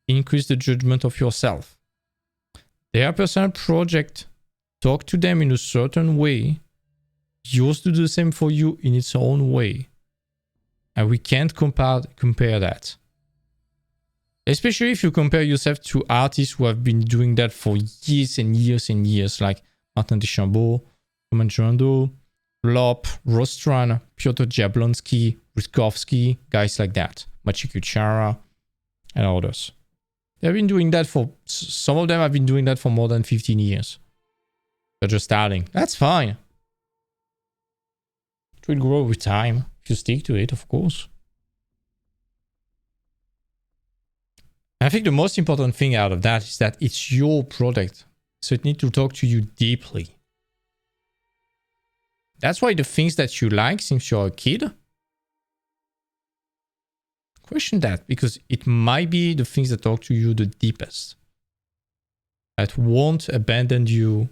increase the judgment of yourself. Their personal project, talk to them in a certain way. Yours do the same for you in its own way. And we can't compare that. Especially if you compare yourself to artists who have been doing that for years and years and years, like Martin Deschambault, Roman Jurando, Lop, Rostran, Piotr Jablonski, Rutkowski, guys like that, Maciej Kuchara, and others. They've been doing that for, some of them have been doing that for more than 15 years. They're just starting. That's fine. It will grow with time, if you stick to it, of course. I think the most important thing out of that is that it's your product, so it needs to talk to you deeply. That's why the things that you like since you're a kid, question that, because it might be the things that talk to you the deepest, that won't abandon you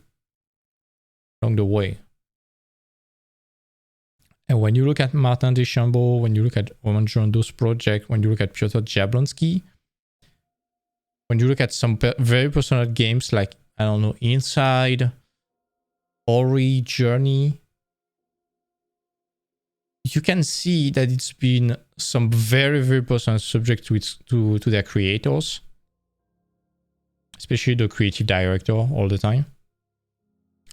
along the way. And when you look at Martin Deschambault, when you look at Roman Jurando's project, when you look at Piotr Jablonski, when you look at some very personal games like, I don't know, Inside, Ori, Journey, you can see that it's been some very, very personal subject to their creators, especially the creative director all the time.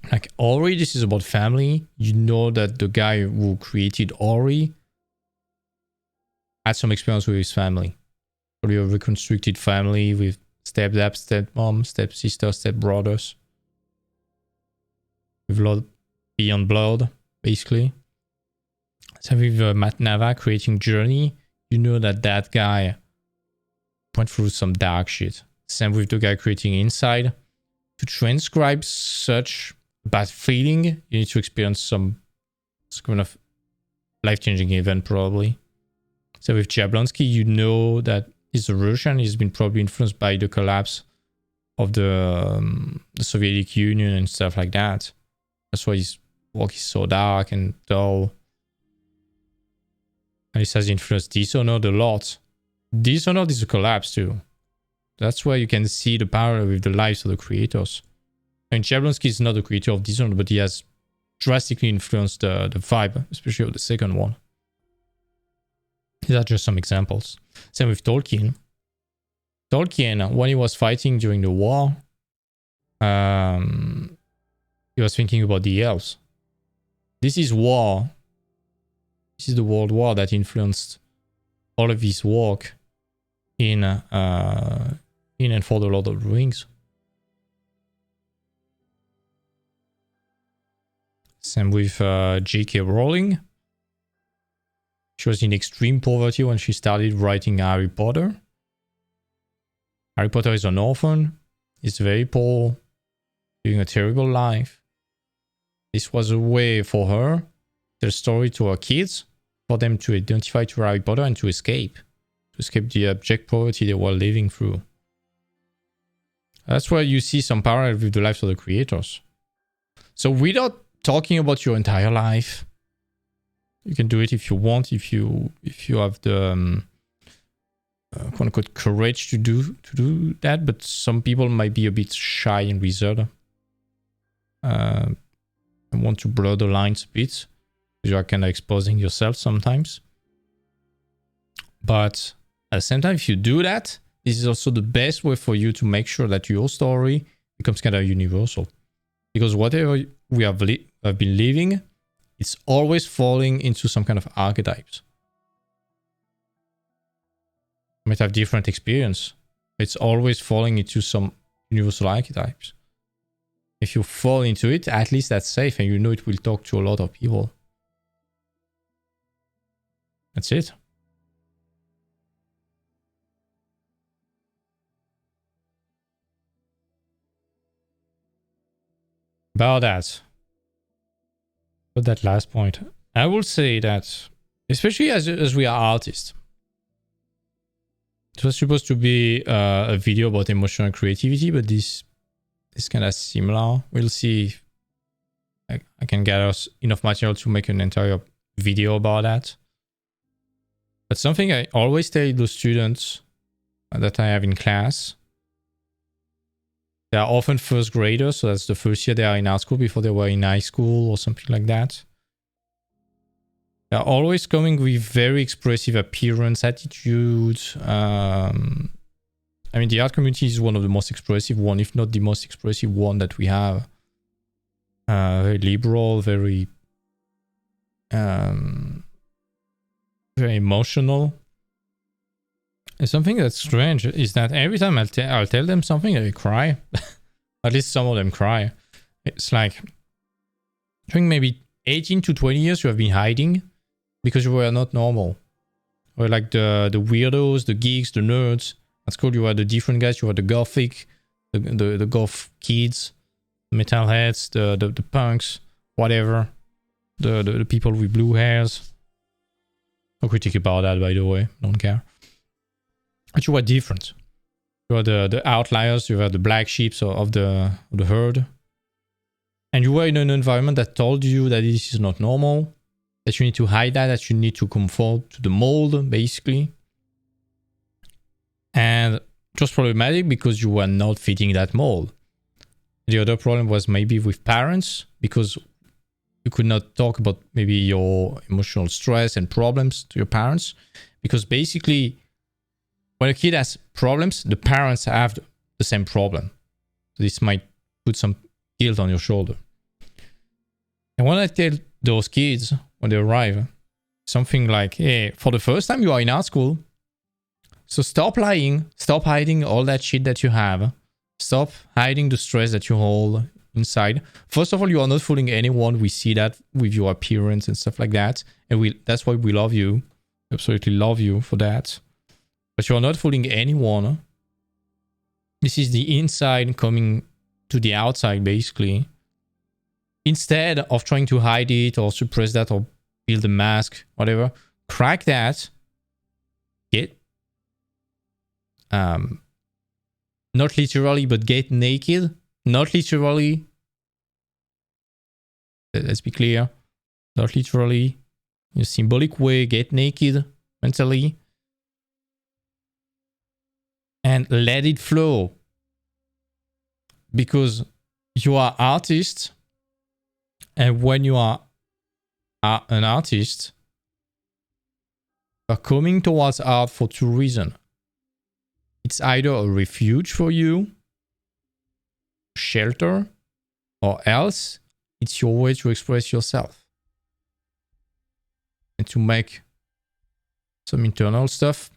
Like Ori, this is about family. You know that the guy who created Ori had some experience with his family. Probably a reconstructed family with stepdad, stepmom, stepsister, stepbrothers. With blood beyond blood, basically. So with Matt Nava creating Journey, you know that that guy went through some dark shit. Same with the guy creating Inside. to transcribe such bad feeling, you need to experience some kind of life-changing event, probably. So with Jablonski, you know that his erosion has been probably influenced by the collapse of the Soviet Union and stuff like that. That's why his work is so dark and dull. And this has influenced Dishonored a lot. Dishonored is a collapse too. That's where you can see the parallel with the lives of the creators. And Jablonski is not the creator of Dishonored, but he has drastically influenced the vibe, especially of the second one. These are just some examples. Same with Tolkien. Tolkien, when he was fighting during the war, he was thinking about the elves. This is war. This is the World War that influenced all of his work in and for the Lord of the Rings. Same with J.K. Rowling. She was in extreme poverty when she started writing Harry Potter. Harry Potter is an orphan. He's very poor, living a terrible life. This was a way for her to tell a story to her kids, for them to identify to Harry Potter and to escape the abject poverty they were living through. That's where you see some parallel with the lives of the creators. So without talking about your entire life, you can do it if you want, if you have the quote unquote courage to do that. But some people might be a bit shy and reserved. And want to blur the lines a bit. You are kind of exposing yourself sometimes. But at the same time, if you do that, this is also the best way for you to make sure that your story becomes kind of universal. Because whatever we have been living, it's always falling into some kind of archetypes. You might have different experience. It's always falling into some universal archetypes. If you fall into it, at least that's safe and you know it will talk to a lot of people. That's it. About that last point, I will say that, especially as we are artists, it was supposed to be a video about emotional creativity, but this is kind of similar. We'll see if I can gather enough material to make an entire video about that. But something I always tell the students that I have in class, they are often first graders, so that's the first year they are in art school before they were in high school or something like that. They are always coming with very expressive appearance, attitude. I mean, the art community is one of the most expressive one, if not the most expressive one that we have. Very liberal, very emotional. And something that's strange is that every time I'll tell them something, they cry. At least some of them cry. It's like, during maybe 18 to 20 years, you have been hiding because you were not normal. Or like the weirdos, the geeks, the nerds. At school, you were the different guys. You were the gothic, the goth kids, the metalheads, the punks, whatever. The people with blue hairs. No critique about that, by the way. Don't care. But you were different. You were the outliers. You were the black sheep of the herd. And you were in an environment that told you that this is not normal. That you need to hide that you need to conform to the mold, basically. And it was problematic because you were not fitting that mold. The other problem was maybe with parents, because you could not talk about maybe your emotional stress and problems to your parents. Because basically, when a kid has problems, the parents have the same problem. So this might put some guilt on your shoulder. And when I tell those kids, when they arrive, something like, hey, for the first time you are in art school, so stop lying, stop hiding all that shit that you have, stop hiding the stress that you hold inside. First of all, you are not fooling anyone. We see that with your appearance and stuff like that. And that's why we love you. Absolutely love you for that. But you are not fooling anyone. This is the inside coming to the outside, basically. Instead of trying to hide it or suppress that or build a mask, whatever, crack that. Get, not literally, but get naked. Not literally. Let's be clear. Not literally. In a symbolic way, get naked mentally. And let it flow. Because you are artist. And when you are an artist, you are coming towards art for two reasons. It's either a refuge for you, shelter, or else it's your way to express yourself. And to make some internal stuff,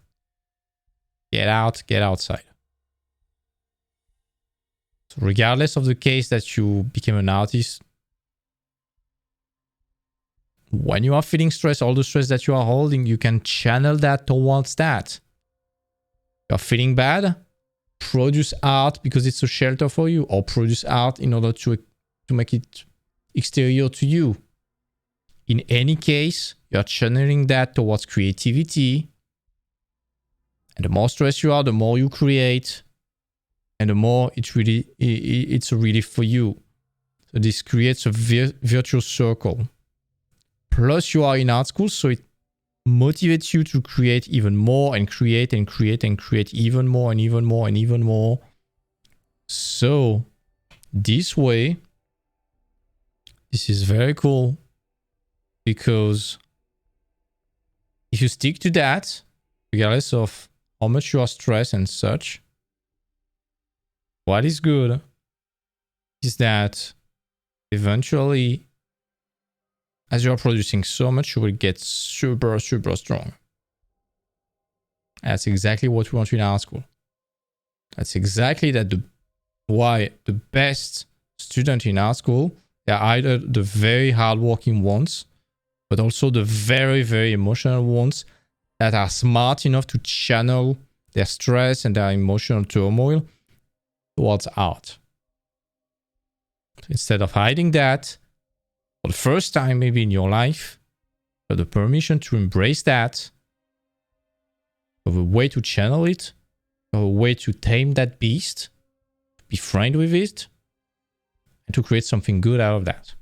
get out, get outside. So regardless of the case that you became an artist, when you are feeling stress, all the stress that you are holding, you can channel that towards that. You're feeling bad, produce art because it's a shelter for you, or produce art in order to make it exterior to you. In any case, you're channeling that towards creativity. And the more stressed you are, the more you create, and the more it's a relief for you. So this creates a virtuous circle. Plus you are in art school, so it motivates you to create even more and create and create and create even more and even more and even more. So this way, this is very cool, because if you stick to that, regardless of how much you are stressed and such, what is good is that eventually, as you are producing so much, you will get super, super strong. That's exactly what we want in art school. That's exactly why the best student in art school, they're either the very hardworking ones, but also the very, very emotional ones that are smart enough to channel their stress and their emotional turmoil towards art. So instead of hiding that, for the first time maybe in your life, you have the permission to embrace that. You have a way to channel it. You have a way to tame that beast, be friend with it, and to create something good out of that.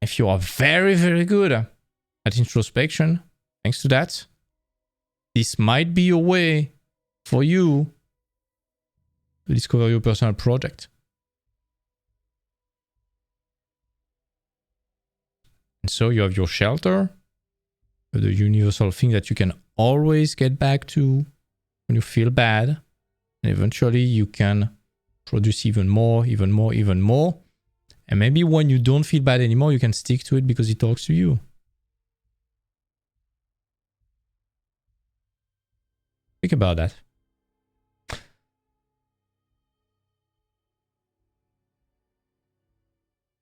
If you are very, very good at introspection, thanks to that, this might be a way for you to discover your personal project. And so you have your shelter, the universal thing that you can always get back to when you feel bad. And eventually you can produce even more, even more, even more. And maybe when you don't feel bad anymore, you can stick to it because it talks to you. Think about that.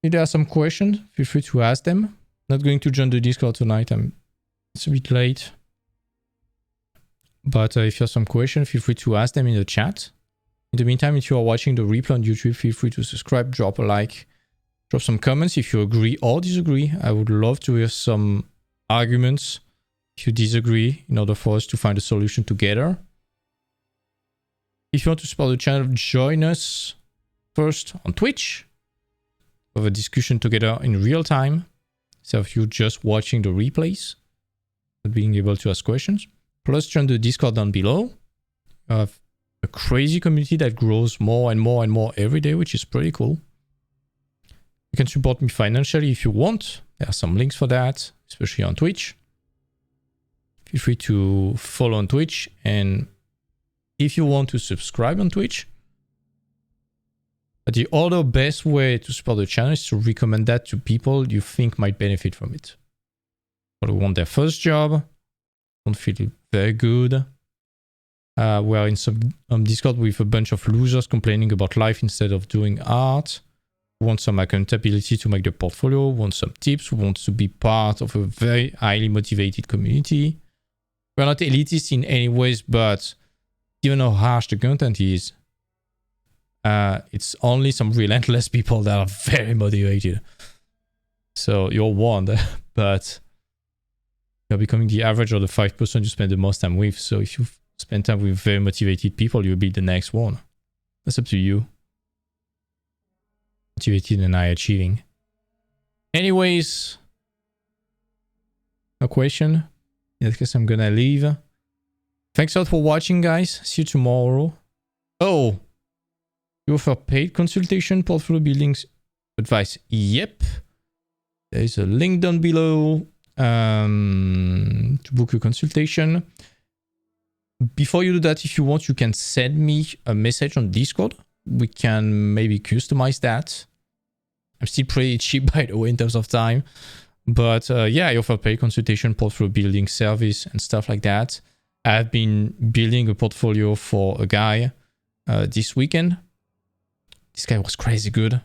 If there are some questions, feel free to ask them. Not going to join the Discord tonight. It's a bit late. But if you have some questions, feel free to ask them in the chat. In the meantime, if you are watching the replay on YouTube, feel free to subscribe, drop a like, drop some comments if you agree or disagree. I would love to hear some arguments if you disagree in order for us to find a solution together. If you want to support the channel, join us first on Twitch. We have a discussion together in real time. So if you're just watching the replays, but being able to ask questions. Plus join the Discord down below. You have a crazy community that grows more and more and more every day, which is pretty cool. You can support me financially if you want. There are some links for that, especially on Twitch. Feel free to follow on Twitch. And if you want to subscribe on Twitch, but the other best way to support the channel is to recommend that to people you think might benefit from it. People who want their first job, don't feel very good. We're in some Discord with a bunch of losers complaining about life instead of doing art. Who want some accountability to make the portfolio, want some tips, who wants to be part of a very highly motivated community. We're not elitist in any ways, but given how harsh the content is, It's only some relentless people that are very motivated. So you're warned, but you're becoming the average of the 5% you spend the most time with. So if you spend time with very motivated people, you'll be the next one. That's up to you. Motivated and high achieving. Anyways, no question. In that case, I'm gonna leave. Thanks a lot for watching, guys. See you tomorrow. Oh, you offer paid consultation, portfolio buildings advice. Yep. There's a link down below to book a consultation. Before you do that, if you want, you can send me a message on Discord. We can maybe customize that. I'm still pretty cheap, by the way, in terms of time. But yeah, I offer paid consultation, portfolio building service and stuff like that. I've been building a portfolio for a guy this weekend. This guy was crazy good.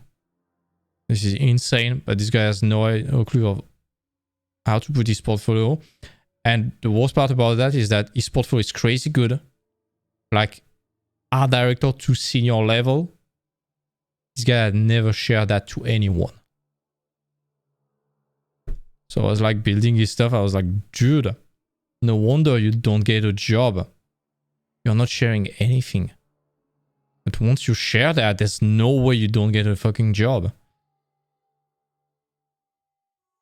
This is insane, but this guy has no clue of how to put his portfolio. And the worst part about that is that his portfolio is crazy good. Like art director to senior level. This guy had never shared that to anyone. So I was like building his stuff. I was like, dude, no wonder you don't get a job. You're not sharing anything. But once you share that, there's no way you don't get a fucking job.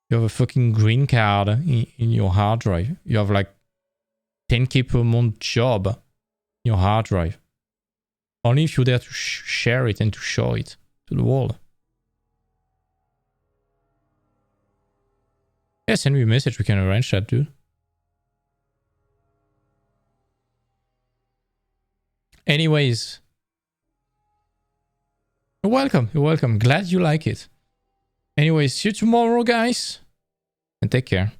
You have a fucking green card in your hard drive. You have like 10k per month job in your hard drive. Only if you're there to share it and to show it to the world. Yeah, send me a message. We can arrange that, dude. Anyways. You're welcome. You're welcome. Glad you like it. Anyways, see you tomorrow, guys. And take care.